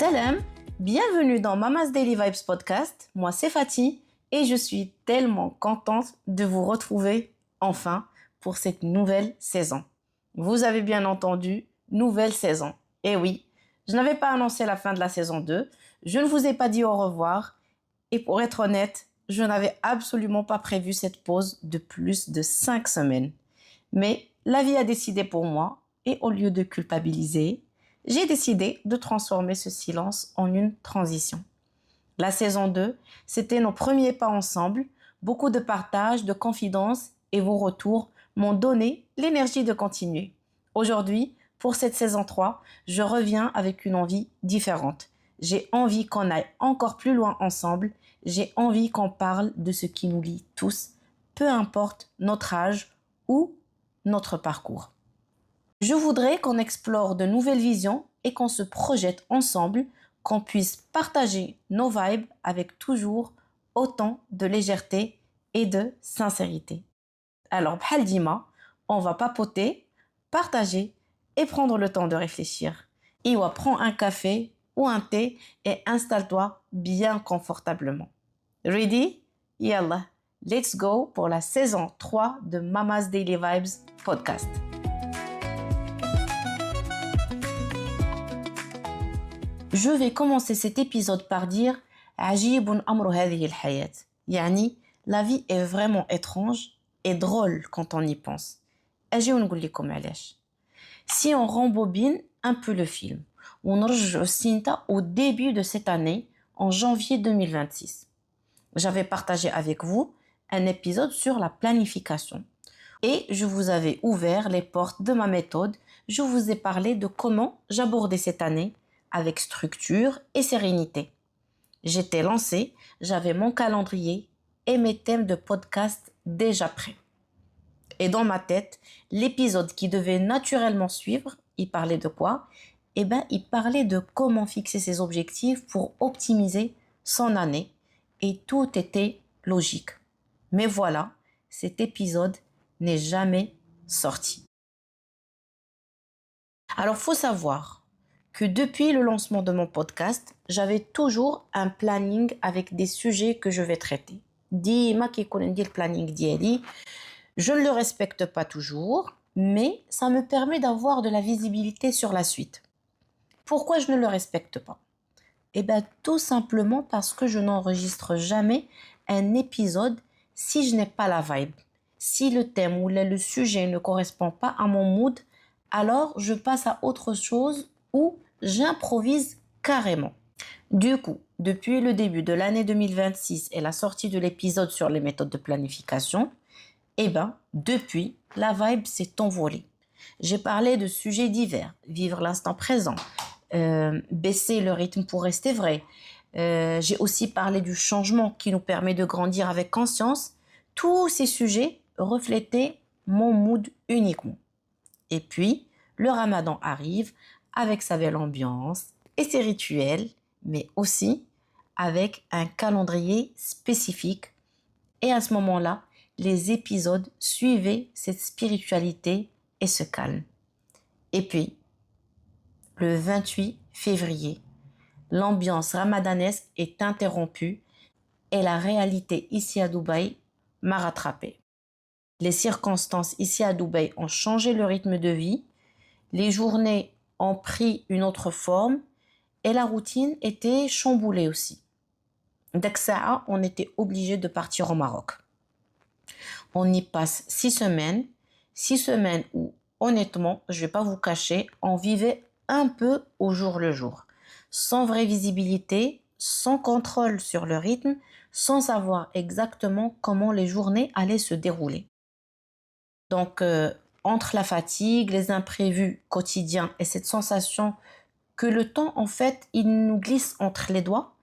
Salam, bienvenue dans Mama's Daily Vibes podcast. Moi c'est Fatih et je suis tellement contente de vous retrouver enfin pour cette nouvelle saison. Vous avez bien entendu, nouvelle saison. Et oui, je n'avais pas annoncé la fin de la saison 2, je ne vous ai pas dit au revoir et pour être honnête, je n'avais absolument pas prévu cette pause de plus de 5 semaines. Mais la vie a décidé pour moi et au lieu de culpabiliser, j'ai décidé de transformer ce silence en une transition. La saison 2, c'était nos premiers pas ensemble, beaucoup de partage, de confidence et vos retours m'ont donné l'énergie de continuer. Aujourd'hui, pour cette saison 3, je reviens avec une envie différente. J'ai envie qu'on aille encore plus loin ensemble, j'ai envie qu'on parle de ce qui nous lie tous, peu importe notre âge ou notre parcours. Je voudrais qu'on explore de nouvelles visions et qu'on se projette ensemble, qu'on puisse partager nos vibes avec toujours autant de légèreté et de sincérité. Alors, bhal dima, on va papoter, partager et prendre le temps de réfléchir. Iwa, prends un café ou un thé et installe-toi bien confortablement. Ready? Yallah, let's go pour la saison 3 de Mama's Daily Vibes podcast. Je vais commencer cet épisode par dire عجيب أمر هذه الحياة. يعني, la vie est vraiment étrange et drôle quand on y pense. أجي ونقول لكم علاش. Si on rembobine un peu le film, on رجع السينتا au début de cette année, en janvier 2026. J'avais partagé avec vous un épisode sur la planification. Et je vous avais ouvert les portes de ma méthode. Je vous ai parlé de comment j'abordais cette année avec structure et sérénité. J'étais lancée, j'avais mon calendrier et mes thèmes de podcast déjà prêts. Et dans ma tête, l'épisode qui devait naturellement suivre, il parlait de quoi? Il parlait de comment fixer ses objectifs pour optimiser son année. Et tout était logique. Mais voilà, cet épisode n'est jamais sorti. Alors, faut savoir que depuis le lancement de mon podcast, j'avais toujours un planning avec des sujets que je vais traiter. Dima kikoun indi le planning diali, je ne le respecte pas toujours, mais ça me permet d'avoir de la visibilité sur la suite. Pourquoi je ne le respecte pas? Tout simplement parce que je n'enregistre jamais un épisode si je n'ai pas la vibe. Si le thème ou le sujet ne correspond pas à mon mood, alors je passe à autre chose ou j'improvise carrément. Du coup, depuis le début de l'année 2026 et la sortie de l'épisode sur les méthodes de planification, depuis, la vibe s'est envolée. J'ai parlé de sujets divers, vivre l'instant présent, baisser le rythme pour rester vrai. J'ai aussi parlé du changement qui nous permet de grandir avec conscience. Tous ces sujets reflétaient mon mood uniquement. Et puis, le Ramadan arrive avec sa belle ambiance et ses rituels, mais aussi avec un calendrier spécifique. Et à ce moment-là, les épisodes suivaient cette spiritualité et ce calme. Et puis, le 28 février, l'ambiance ramadanesque est interrompue et la réalité ici à Dubaï m'a rattrapée. Les circonstances ici à Dubaï ont changé le rythme de vie, les journées ont pris une autre forme et la routine était chamboulée aussi. D'Aksa'a, on était obligé de partir au Maroc. On y passe 6 semaines où, honnêtement, je vais pas vous cacher, on vivait un peu au jour le jour, sans vraie visibilité, sans contrôle sur le rythme, sans savoir exactement comment les journées allaient se dérouler. Donc, entre la fatigue, les imprévus quotidiens et cette sensation que le temps, en fait, il nous glisse entre les doigts,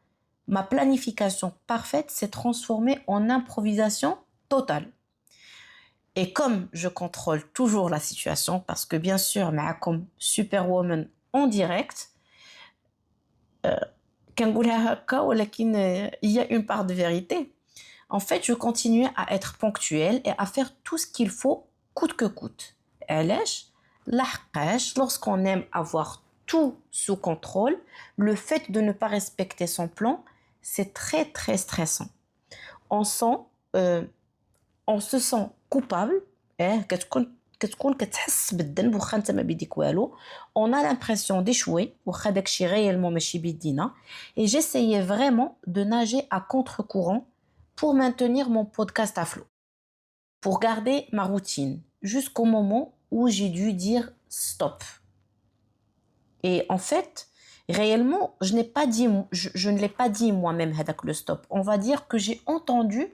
ma planification parfaite s'est transformée en improvisation totale. Et comme je contrôle toujours la situation, parce que bien sûr, comme Superwoman en direct, il y a une part de vérité. En fait, je continuais à être ponctuelle et à faire tout ce qu'il faut coûte que coûte. علاش؟ لحقاش lorsqu'on aime avoir tout sous contrôle, le fait de ne pas respecter son plan, c'est très très stressant. On sent, euh, on se sent coupable, كتكون كتحس بالذنب واخا انت ما بيديك والو. On a l'impression d'échouer واخا داكشي réellement ماشي بيدينا. Et j'essayais vraiment de nager à contre-courant pour maintenir mon podcast à flot, pour garder ma routine jusqu'au moment où j'ai dû dire stop. Et en fait, réellement, je ne l'ai pas dit moi-même avec le stop. On va dire que j'ai entendu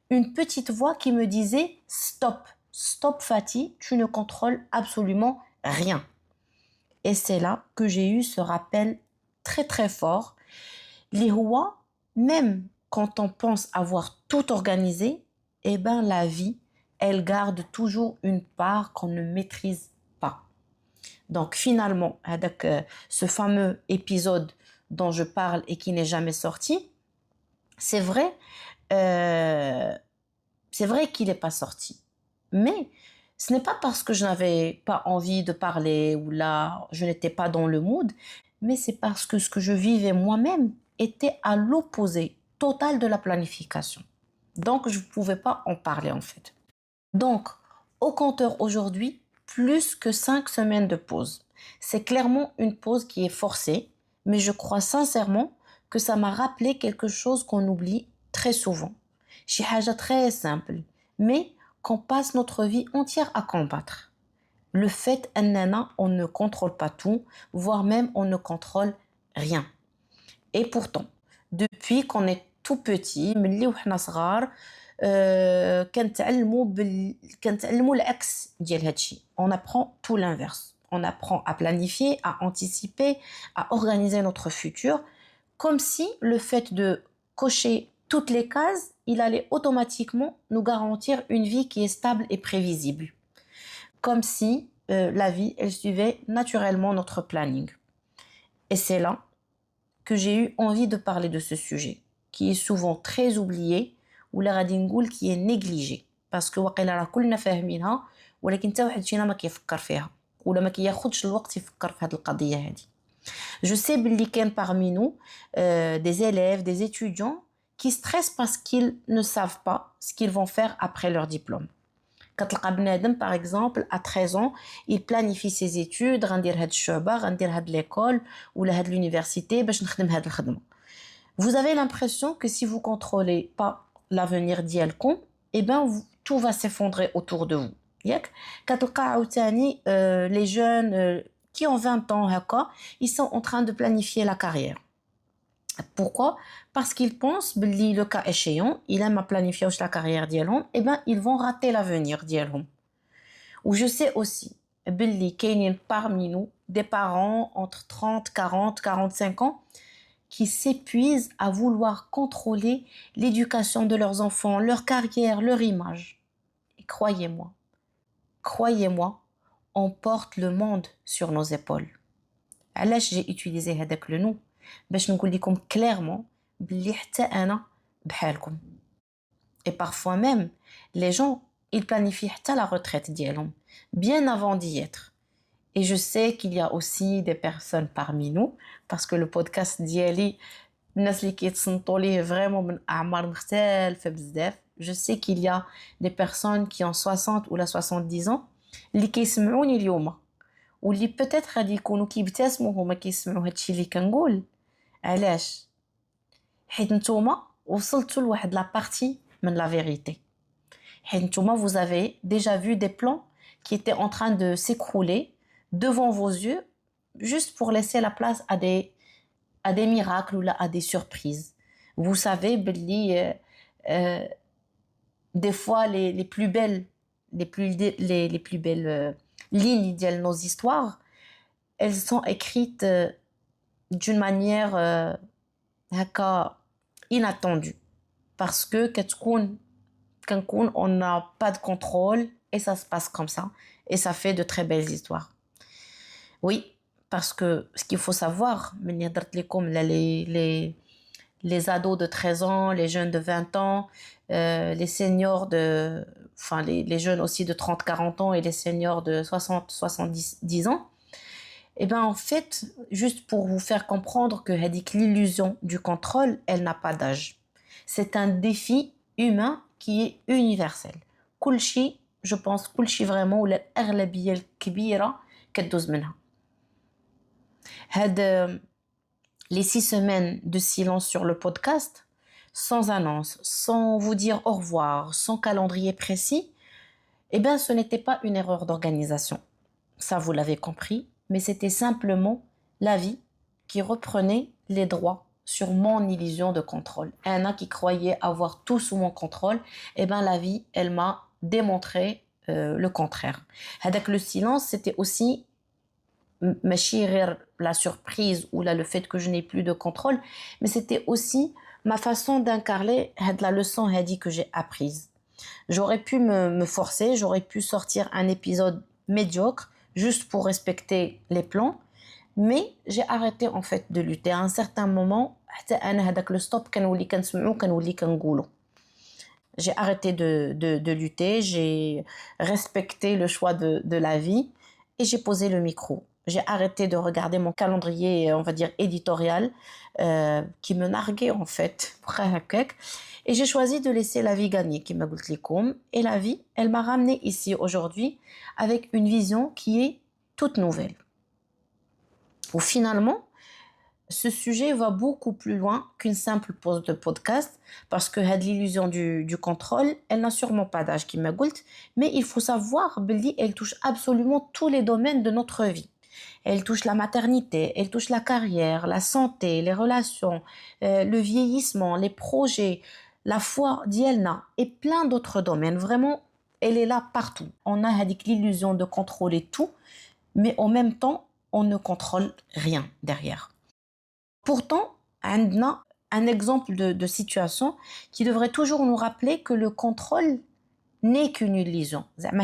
une petite voix qui me disait stop, stop Fatih, tu ne contrôles absolument rien. Et c'est là que j'ai eu ce rappel très très fort. Les rois, même quand on pense avoir tout organisé, eh ben la vie, elle garde toujours une part qu'on ne maîtrise pas. Donc finalement, avec ce fameux épisode dont je parle et qui n'est jamais sorti, c'est vrai qu'il n'est pas sorti. Mais ce n'est pas parce que je n'avais pas envie de parler ou là, je n'étais pas dans le mood, mais c'est parce que ce que je vivais moi-même était à l'opposé total de la planification. Donc, je ne pouvais pas en parler en fait. Donc, au compteur aujourd'hui, plus que 5 semaines de pause. C'est clairement une pause qui est forcée, mais je crois sincèrement que ça m'a rappelé quelque chose qu'on oublie très souvent. شي حاجة très simple, mais qu'on passe notre vie entière à combattre. Le fait on ne contrôle pas tout, voire même on ne contrôle rien. Et pourtant, depuis qu'on est tout petit, ملي وحنا صغار, كنتعلموا العكس ديال هادشي. On apprend tout l'inverse. On apprend à planifier, à anticiper, à organiser notre futur, comme si le fait de cocher toutes les cases, il allait automatiquement nous garantir une vie qui est stable et prévisible. Comme si la vie, elle suivait naturellement notre planning. Et c'est là que j'ai eu envie de parler de ce sujet, qui est souvent très oublié, ولا غادي نقول qui est négligé, parce que واقيلا راه كلنا فاهمينها ولكن حتى واحد فينا ما كيفكر فيها ولا ما كياخدش الوقت يفكر في هذه القضيه هذه. Je sais باللي كاين parmi nous des élèves, des étudiants qui stressent parce qu'ils ne savent pas ce qu'ils vont faire après leur diplôme. كتلقى بنادم par exemple à 13 ans, il planifie ses études, غندير هاد الشعبة, غندير هاد l'école ولا هاد l'université باش نخدم هاد الخدمة. Vous avez l'impression que si vous contrôlez pas l'avenir ديالكم, eh ben tout va s'effondrer autour de vous. ياك كتلقى عاوتاني les jeunes qui ont 20 ans هكا, ils sont en train de planifier la carrière. Pourquoi? Parce qu'ils pensent بلي le cas échéant, إلا ما planifiaوش la carrière ديالهم, eh ben ils vont rater l'avenir ديالهم. Ou je sais aussi بلي كاينين parmi nous des parents entre 30, 40, 45 ans qui s'épuisent à vouloir contrôler l'éducation de leurs enfants, leur carrière, leur image. Et croyez-moi, on porte le monde sur nos épaules. علاش j'ai utilisé هذاك le nom باش نقول لكم clairement بلي حتى أنا بحالكم. Et parfois même, les gens, ils planifient حتى la retraite ديالهم bien avant d'y être. Et je sais qu'il y a aussi des personnes parmi nous, parce que le podcast ديالي الناس اللي كيتصنتوا ليه vraiment من أعمار مختلفة بزاف. Je sais qu'il y a des personnes qui ont 60 ou 70 ans اللي كيسمعوني اليوم واللي peut-être غادي يكونوا كيبتسموا هما كيسمعوا هادشي اللي كنقول. علاش؟ حيت نتوما وصلتوا لواحد لا بارتي من لا فيريتي. حيت نتوما vous avez déjà vu des plans qui étaient en train de s'écrouler devant vos yeux juste pour laisser la place à des miracles ou là à des surprises. Vous savez بلي des fois les plus belles lignes ديال nos histoires, elles sont écrites d'une manière هكا inattendue, parce que كنكون on n'a pas de contrôle et ça se passe comme ça et ça fait de très belles histoires. Oui, parce que ce qu'il faut savoir, les ados de 13 ans, les jeunes de 20 ans, les seniors les jeunes aussi de 30-40 ans et les seniors de 60-70 ans, Eh bien, en fait, juste pour vous faire comprendre que l'illusion du contrôle, elle n'a pas d'âge. C'est un défi humain qui est universel. كل je pense, كل vraiment, ولا الأغلبية الكبيرة كتدوز منها. Les 6 semaines de silence sur le podcast, sans annonce, sans vous dire au revoir, sans calendrier précis, eh bien, ce n'était pas une erreur d'organisation. Ça, vous l'avez compris, mais c'était simplement la vie qui reprenait les droits sur mon illusion de contrôle. Un qui croyait avoir tout sous mon contrôle, eh bien, la vie, elle m'a démontré le contraire. Avec le silence, c'était aussi la surprise ou là, le fait que je n'ai plus de contrôle, mais c'était aussi ma façon d'incarner la leçon que j'ai apprise. J'aurais pu me forcer, j'aurais pu sortir un épisode médiocre juste pour respecter les plans, mais j'ai arrêté en fait de lutter. À un certain moment, le stop j'ai arrêté de lutter, j'ai respecté le choix de la vie et j'ai posé le micro. J'ai arrêté de regarder mon calendrier, on va dire, éditorial, qui me narguait en fait. Et j'ai choisi de laisser la vie gagner, qui m'a dit. Et la vie, elle m'a ramené ici aujourd'hui avec une vision qui est toute nouvelle. Où finalement, ce sujet va beaucoup plus loin qu'une simple pause de podcast parce que l'illusion du contrôle, elle n'a sûrement pas d'âge, qui m'a dit, mais il faut savoir qu'elle touche absolument tous les domaines de notre vie. Elle touche la maternité, elle touche la carrière, la santé, les relations, le vieillissement, les projets, la foi d'Yelna et plein d'autres domaines. Vraiment, elle est là partout. On a l'illusion de contrôler tout, mais en même temps, on ne contrôle rien derrière. Pourtant, on a un exemple de situation qui devrait toujours nous rappeler que le contrôle n'est qu'une illusion. Un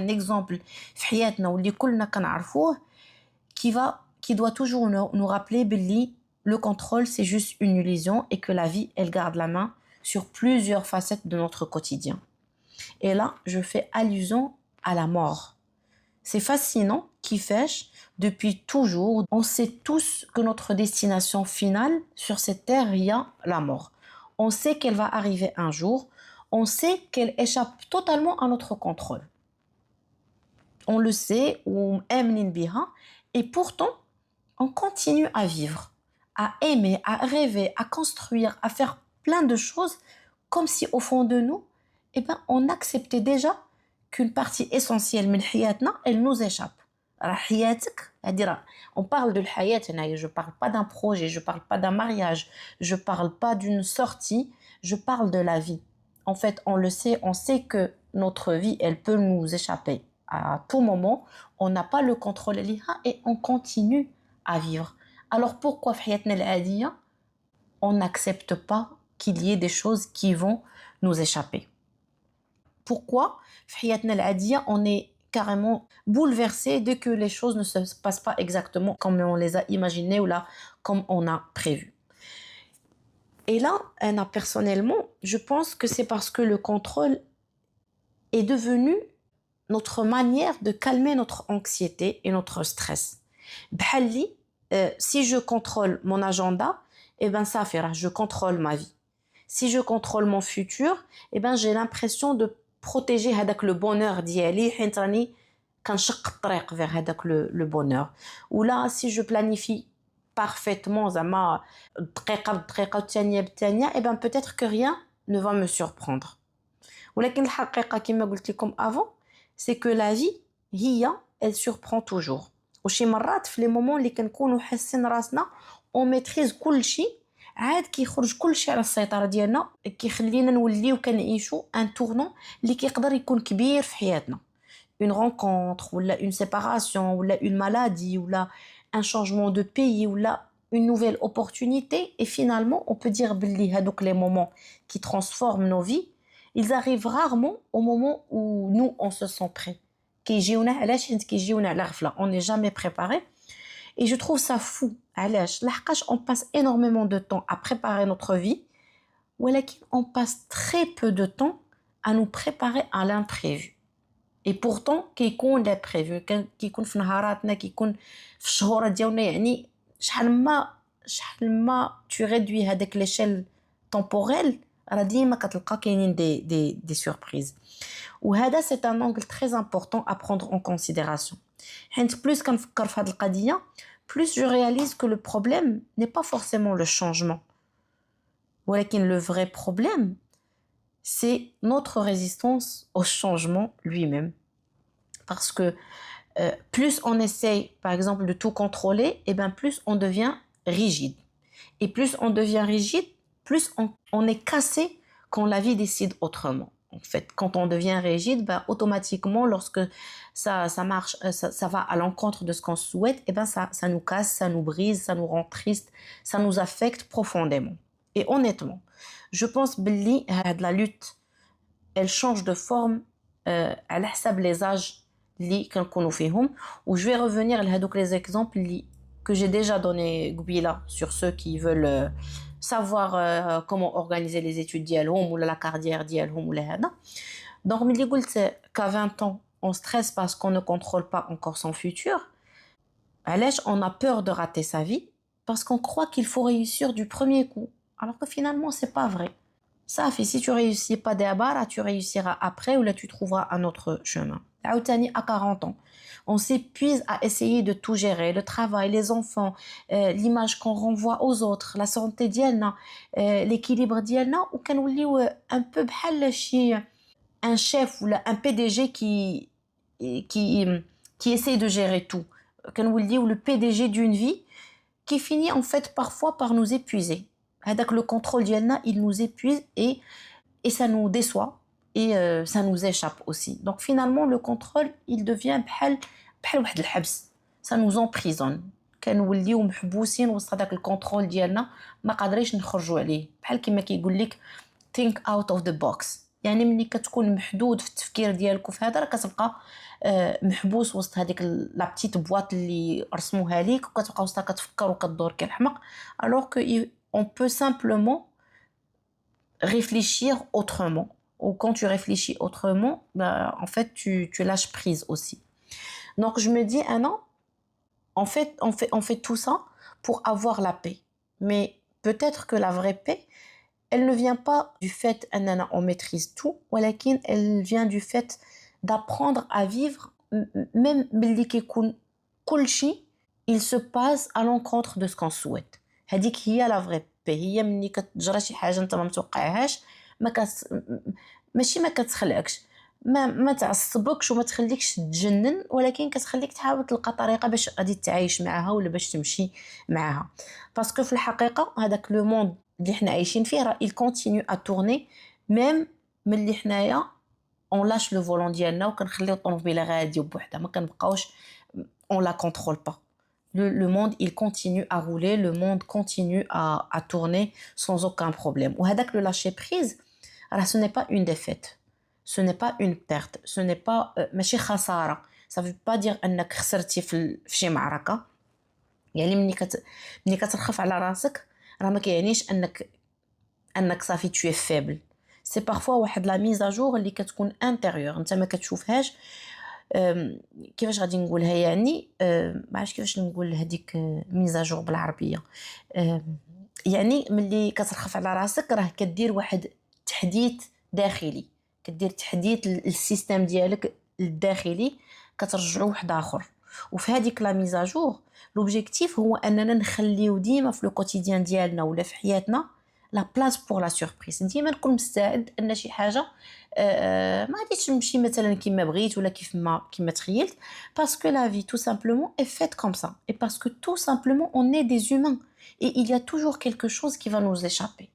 exemple qui doit toujours nous rappeler que le contrôle c'est juste une illusion et que la vie elle garde la main sur plusieurs facettes de notre quotidien. Et là, je fais allusion à la mort. C'est fascinant qui fait depuis toujours. On sait tous que notre destination finale sur cette terre, il y a la mort. On sait qu'elle va arriver un jour. On sait qu'elle échappe totalement à notre contrôle. On le sait, ou et pourtant, on continue à vivre, à aimer, à rêver, à construire, à faire plein de choses, comme si au fond de nous, eh ben, on acceptait déjà qu'une partie essentielle de حياتنا, elle nous échappe. On parle de l'hayat, je parle pas d'un projet, je parle pas d'un mariage, je parle pas d'une sortie, je parle de la vie. En fait, on le sait, on sait que notre vie, elle peut nous échapper à tout moment. On n'a pas le contrôle et on continue à vivre. Alors pourquoi on n'accepte pas qu'il y ait des choses qui vont nous échapper? Pourquoi on est carrément bouleversé dès que les choses ne se passent pas exactement comme on les a imaginées ou là comme on a prévu? Et là, personnellement, je pense que c'est parce que le contrôle est devenu notre manière de calmer notre anxiété et notre stress. Si je contrôle mon agenda, eh ben ça fait, je contrôle ma vie. Si je contrôle mon futur, eh ben j'ai l'impression de protéger le bonheur d'Yali, vers le bonheur. Ou là, si je planifie parfaitement, et ben peut-être que rien ne va me surprendre. ولكن الحقيقة كما قلت لكم avant, c'est que la vie elle surprend toujours. وشي مرات في les moments اللي كنكونوا حاسين راسنا on maîtrise كل شيء, عاد كيخرج كل شيء على السيطرة ديالنا, كيخلينا نوليو كنعيشوا un tournant اللي كيقدر يكون كبير في حياتنا. Une rencontre, ou là, une séparation, ou là, une maladie, ou là, un changement de pays, ou là, une nouvelle opportunité. Et finalement, on peut dire que les moments qui transforment nos vies, ils arrivent rarement au moment où nous, on se sent prêts. On n'est jamais préparé. Et je trouve ça fou. On passe énormément de temps à préparer notre vie, mais on passe très peu de temps à nous préparer à l'imprévu. et pourtant كيكون لا بريفو كيكون في نهاراتنا كيكون في الشهور ديالنا يعني شحال ما tu réduis هذاك l'échelle temporelle راه ديما كتلقى كاينين des surprises وهذا c'est un angle très important à prendre en considération حيت plus كنفكر في هذه القضيه plus je réalise que le problème n'est pas forcément le changement ولكن le vrai problème c'est notre résistance au changement lui-même. Parce que plus on essaye, par exemple, de tout contrôler, et bien plus on devient rigide. Et plus on devient rigide, plus on est cassé quand la vie décide autrement. En fait, quand on devient rigide, ben, automatiquement, lorsque ça marche, ça va à l'encontre de ce qu'on souhaite, et ben ça nous casse, ça nous brise, ça nous rend triste, ça nous affecte profondément. Et honnêtement, je pense que la lutte, elle change de forme à حسب les âges اللي كنكونوا فيهم و je vais revenir لهذوك les exemples que j'ai déjà donné قبيله sur ceux qui veulent savoir comment organiser les études ديالهم ولا la carrière ديالهم ولا هذا donc ملي قلت qu'à 20 ans on stresse parce qu'on ne contrôle pas encore son futur علاش on a peur de rater sa vie parce qu'on croit qu'il faut réussir du premier coup alors que finalement c'est pas vrai. Ça fait si tu réussis pas d'abord, tu réussiras après ou là tu trouveras un autre chemin. À 40 ans, on s'épuise à essayer de tout gérer, le travail, les enfants, l'image qu'on renvoie aux autres, la santé ديالنا, l'équilibre ديالنا ou كنوليو un peu بحال شي un chef ou un PDG qui essaie de gérer tout. كنوليو le PDG d'une vie qui finit en fait parfois par nous épuiser. هذاك le contrôle ديالنا il nous épuise et ça nous déçoit et ça nous échappe aussi. Donc finalement le contrôle il devient بحال واحد الحبس. Ça nous emprisonne. كنوليو محبوسين وسط هذاك الكونترول ديالنا ما قادرينش نخرجوا عليه. بحال كما كيقول لك think out of the box. يعني ملي كتكون محدود في التفكير ديالك وفي هذا راه كتبقى محبوس وسط هذيك لا بتيت بواط اللي رسموها ليك وكتبقى وسطها كتفكر وكدور كالحمق alors que on peut simplement réfléchir autrement. Ou quand tu réfléchis autrement, bah, en fait, tu lâches prise aussi. Donc, je me dis, ah non, on fait tout ça pour avoir la paix. Mais peut-être que la vraie paix, elle ne vient pas du fait qu'on maîtrise tout, mais elle vient du fait d'apprendre à vivre, même il se passe à l'encontre de ce qu'on souhaite. هذيك هي لا فري بي هي ملي كتجرى شي حاجه انت ما متوقعهاش ماشي ما كتخلعكش ما تعصبكش وما تخليكش تجنن ولكن كتخليك تحاول تلقى طريقه باش غادي تعيش معها ولا باش تمشي معها باسكو في الحقيقه هذاك لو موند اللي حنا عايشين فيه راه il continue à tourner même ملي حنايا on lâche le volant ديالنا وكنخليو الطوموبيله غاديه بوحدها ما كنبقاوش on la contrôle pas. Le monde, il continue à rouler, le monde continue à tourner sans aucun problème. Ou هذاك le lâcher prise, alors ce n'est pas une défaite, ce n'est pas une perte, ce n'est pas ماشي خسارة. Ça veut pas dire أنك خسرتي في شي معركة. يعني ملي كترخف على راسك راه ما كيعنيش أنك صافي tu es faible. C'est parfois واحد la mise à jour اللي كتكون intérieure أنت ما كتشوفهاش. كيفاش غادي نقولها يعني ما عرفتش كيفاش نقول هذيك ميزاجور بالعربيه يعني ملي كترخف على راسك راه كدير واحد تحديث داخلي كدير تحديث للسيستم ديالك الداخلي كترجعو واحد اخر وفي هذيك لا ميزاجور لوبجيكتيف هو اننا نخليو ديما في لو كوتيديان ديالنا ولا في حياتنا لا بلاص بور لا سوربريز ديما نكون مستعد ان شي حاجه ما غاديش تمشي مثلا كيما بغيت ولا كيما تخيلت باسكو لا في tout simplement est faite comme ça et parce que tout simplement on est des humains et il y a toujours quelque chose qui va nous échapper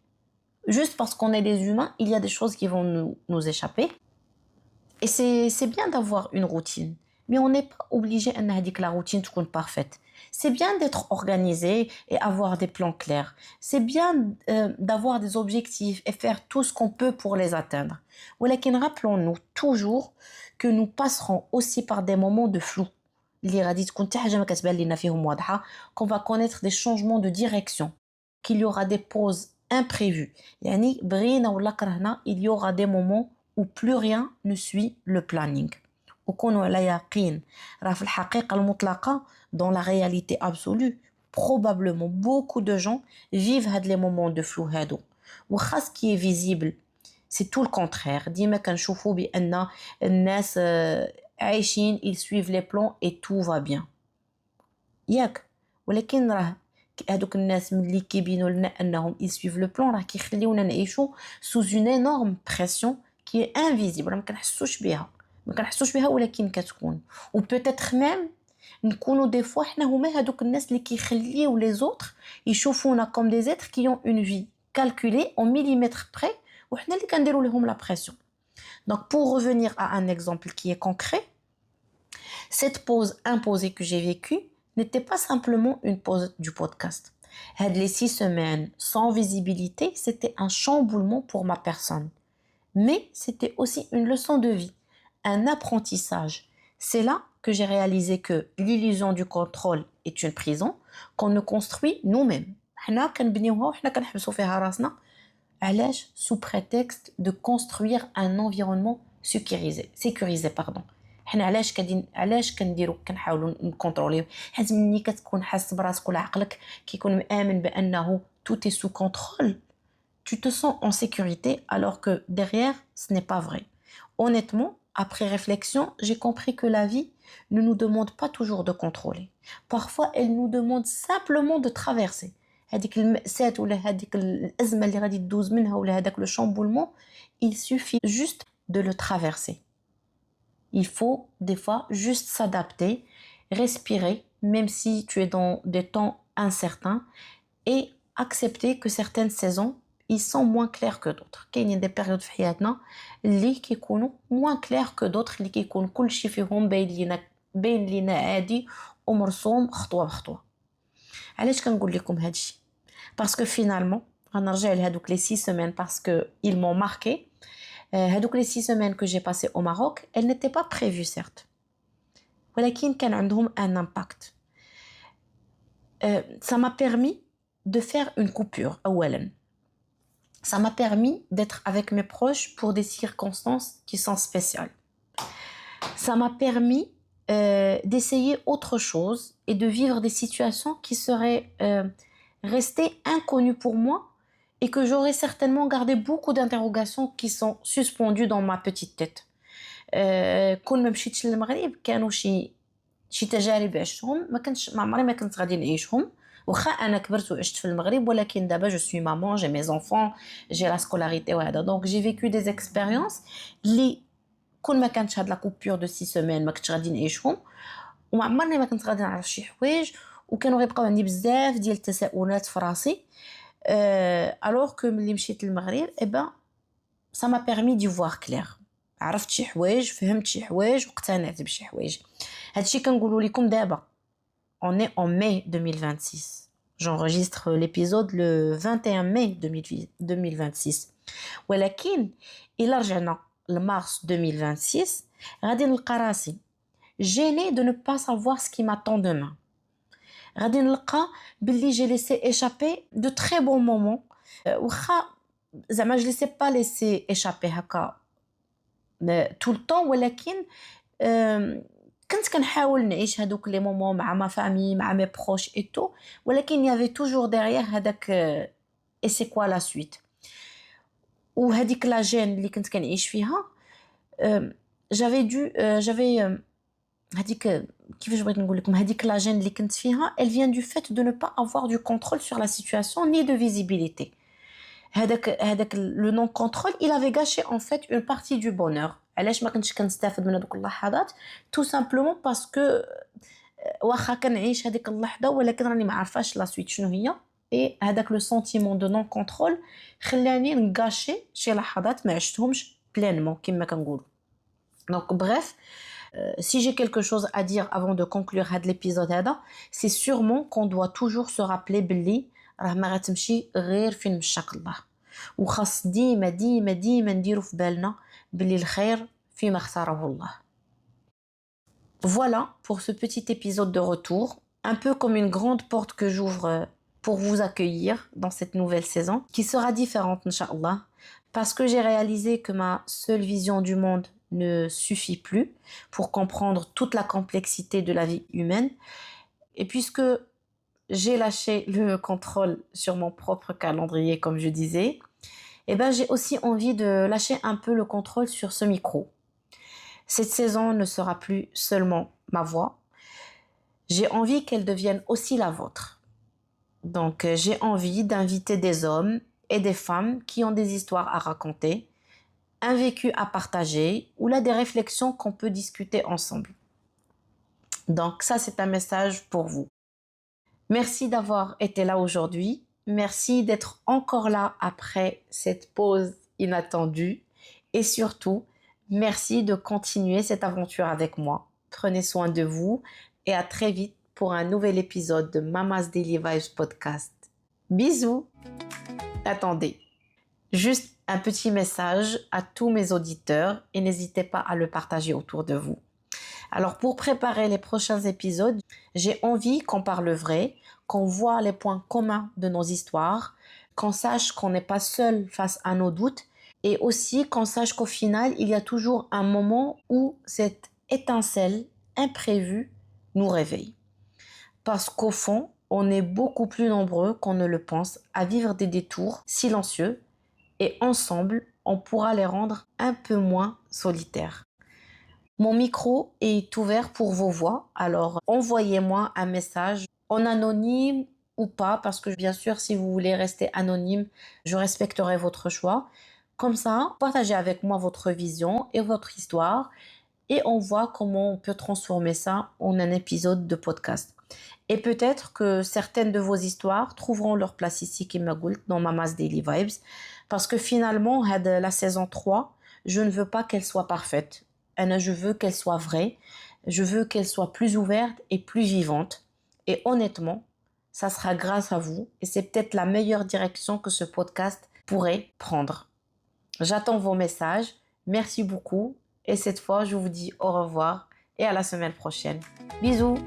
juste parce qu'on est des humains il y a des choses qui vont nous échapper et c'est bien d'avoir une routine mais on n'est pas obligé ان هذيك la routine تكون parfaite. C'est bien d'être organisé et avoir des plans clairs. C'est bien d'avoir des objectifs et faire tout ce qu'on peut pour les atteindre. Mais rappelons-nous toujours que nous passerons aussi par des moments de flou. Qu'on va connaître des changements de direction, qu'il y aura des pauses imprévues. Il y aura des moments où plus rien ne suit le planning. وكونوا على يقين راه في الحقيقة المطلقة dans la réalité absolue probablement beaucoup de gens vivent هاد les moments de flou هادو وخا ce qui est visible c'est tout le contraire ديما كنشوفوا بأن الناس عايشين ils suivent les plans et tout va bien ياك ولكن راه هادوك الناس ملي كيبينوا لنا انهم ils suivent le plan راه كيخليونا نعيشوا sous une énorme pression qui est invisible ما كنحسوش بها ولكن كتكون و peut-être même نكونوا des fois حنا هما هادوك الناس اللي كيخليو les autres يشوفونا comme des êtres qui ont une vie calculée en millimètres près وحنا اللي كنديروا لهم la pression. Donc pour revenir à un exemple qui est concret, cette pause imposée que j'ai vécue n'était pas simplement une pause du podcast. Les 6 semaines sans visibilité, c'était un chamboulement pour ma personne. Mais c'était aussi une leçon de vie, un apprentissage. C'est là que j'ai réalisé que l'illusion du contrôle est une prison qu'on ne construit nous-mêmes. حنا كنبنيوها وحنا كنحبسوا فيها راسنا. علاش sous prétexte de construire un environnement sécurisé pardon. حنا علاش كنحاولوا نكونتروليو حيت ملي كتكون حاس براسك ولا عقلك كيكون مآمن بانه tout est sous contrôle tu te sens en sécurité alors que derrière ce n'est pas vrai. Honnêtement, après réflexion, j'ai compris que la vie ne nous demande pas toujours de contrôler. Parfois, elle nous demande simplement de traverser. هذيك المأساة ولا هذيك الأزمة اللي غادي تدوز منها ولا هذاك le chamboulement, il suffit juste de le traverser. Il faut des fois juste s'adapter, respirer, même si tu es dans des temps incertains, et accepter que certaines saisons, ils sont moins clairs que d'autres. كاينين des périodes في حياتنا اللي كيكونوا moins clairs que d'autres اللي كيكون كل شيء فيهم باين لينا عادي ومرسوم خطوة بخطوة. علاش كنقول لكم هذا الشيء؟ Parce que finalement, غنرجع لهادوك les 6 semaines parce que ils m'ont marqué. هادوك les 6 semaines que j'ai passées au Maroc, elles n'étaient pas prévues certes. ولكن كان عندهم un impact. Ça m'a permis de faire une coupure أولاً. Ça m'a permis d'être avec mes proches pour des circonstances qui sont spéciales. Ça m'a permis d'essayer autre chose et de vivre des situations qui seraient restées inconnues pour moi et que j'aurais certainement gardé beaucoup d'interrogations qui sont suspendues dans ma petite tête. كون ما مشيتش للمغرب كانوا شي تجارب عشتهم ما عمري ما كنت غادي نعيشهم واخا انا كبرت وعشت في المغرب ولكن دابا je suis maman, j'ai mes enfants, j'ai la scolarité وهذا. Donc j'ai vécu des expériences اللي كون ما كانتش هاد لا كوبور دو 6 سيمين ما كنتش غادي نعيشهم وما عمرني ما كنت غادي نعرف شي حوايج وكانوا غيبقاو عندي بزاف ديال التساؤلات في راسي. alors que ملي مشيت للمغرب ça m'a permis d'y voir clair. عرفت شي حوايج فهمت شي حوايج واقتنعت بشي حوايج. هادشي كنقولوا لكم دابا. On est en mai 2026. J'enregistre l'épisode le 21 mai 2026. ولكن إلا رجعنا لمارس 2026 غادي نلقى راسي gênée de ne pas savoir ce qui m'attend demain. غادي نلقى باللي j'ai laissé échapper de très bons moments. واخا زعما je laissais pas laisser échapper هكا tout le temps ولكن كنت كنحاول نعيش هادوك لي مومون مع ما فامي مع مي بروش اي تو ولكن يافي توجور ديريير هذاك اي سي كوا لا سويت وهذيك لا جين اللي كنت كنعيش فيها جافي هذيك كيفاش بغيت نقول لكم هذيك لا جين اللي كنت فيها elle vient du fait de ne pas avoir du contrôle sur la situation ni de visibilité. هذاك le non contrôle il avait gâché en fait une partie du bonheur. علاش ما كنتش كنستافد من هذوك اللحظات tout simplement parce que واخا كنعيش هذيك اللحظه ولكن راني ما عارفاش لا سويت شنو هي et هذاك لو سونتيمون دو نون كونترول خلاني نغاشي شي لحظات ما عشتهمش بلينمون كما كنقولوا. donc bref si j'ai quelque chose à dire avant de conclure هذا l'épisode هذا c'est sûrement qu'on doit toujours se rappeler باللي راه ما غتمشي غير فين مشاك الله وخاص ديما نديرو في بالنا باللي الخير فيما اختاره الله. Voilà pour ce petit épisode de retour, un peu comme une grande porte que j'ouvre pour vous accueillir dans cette nouvelle saison qui sera différente Inch'Allah parce que j'ai réalisé que ma seule vision du monde ne suffit plus pour comprendre toute la complexité de la vie humaine. Et puisque j'ai lâché le contrôle sur mon propre calendrier, comme je disais, eh ben, j'ai aussi envie de lâcher un peu le contrôle sur ce micro. Cette saison ne sera plus seulement ma voix. J'ai envie qu'elle devienne aussi la vôtre. Donc, j'ai envie d'inviter des hommes et des femmes qui ont des histoires à raconter, un vécu à partager ou là des réflexions qu'on peut discuter ensemble. Donc, ça, c'est un message pour vous. Merci d'avoir été là aujourd'hui. Merci d'être encore là après cette pause inattendue. Et surtout, merci de continuer cette aventure avec moi. Prenez soin de vous et à très vite pour un nouvel épisode de Mama's Daily Vibes Podcast. Bisous! Attendez, juste un petit message à tous mes auditeurs et n'hésitez pas à le partager autour de vous. Alors pour préparer les prochains épisodes, j'ai envie qu'on parle vrai, qu'on voit les points communs de nos histoires, qu'on sache qu'on n'est pas seul face à nos doutes et aussi qu'on sache qu'au final, il y a toujours un moment où cette étincelle imprévue nous réveille. Parce qu'au fond, on est beaucoup plus nombreux qu'on ne le pense à vivre des détours silencieux et ensemble, on pourra les rendre un peu moins solitaires. Mon micro est ouvert pour vos voix, alors envoyez-moi un message en anonyme ou pas, parce que bien sûr, si vous voulez rester anonyme, je respecterai votre choix. Comme ça, partagez avec moi votre vision et votre histoire et on voit comment on peut transformer ça en un épisode de podcast. Et peut-être que certaines de vos histoires trouveront leur place ici, Kima Goult, dans Mama's Daily Vibes, parce que finalement, la saison 3, je ne veux pas qu'elle soit parfaite. Je veux qu'elle soit vraie, je veux qu'elle soit plus ouverte et plus vivante. Et honnêtement, ça sera grâce à vous et c'est peut-être la meilleure direction que ce podcast pourrait prendre. J'attends vos messages, merci beaucoup et cette fois je vous dis au revoir et à la semaine prochaine. Bisous!